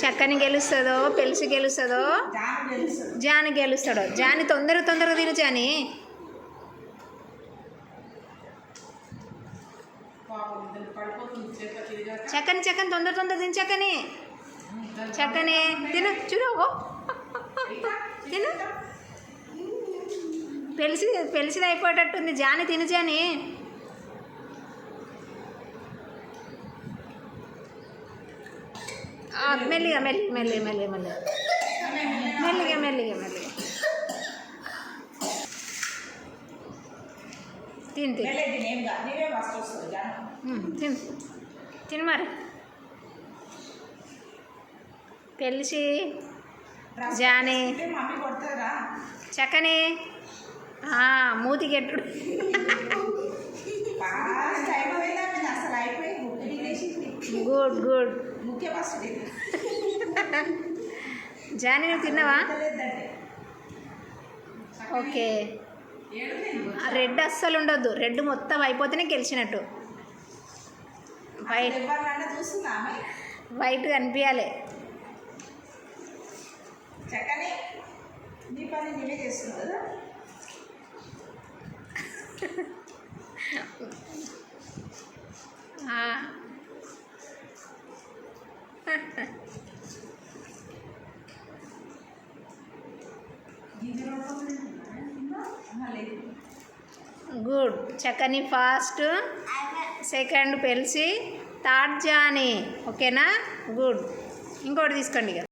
చక్కని గెలుస్తుందో పెలిసి గెలుస్తుందో జాని గెలుస్తాడో. జాని తొందరగా తిను జాని. చక్కని తొందర తిను చక్కని తిను చూడు తిను. పెలిసిది అయిపోయేటట్టుంది. జాని తిను జాని. మెల్లిగా తిను తిను మరి. పెలిసి జాని చక్కని మూతికి ఎట్టుడు. గుడ్ జాని నువ్వు తిన్నావా? ఓకే. రెడ్ అస్సలు ఉండొద్దు. రెడ్ మొత్తం అయిపోతేనే గెలిచినట్టు. వైట్ కనిపించాలి. చక్కని నీ పని నీవే చేస్తున్నావు కదా. గుడ్. చక్కని ఫాస్ట్, సెకండ్ పెలిసి, థర్డ్ జాని. ఓకేనా? గుడ్. ఇంకోటి తీసుకోండి ఇక.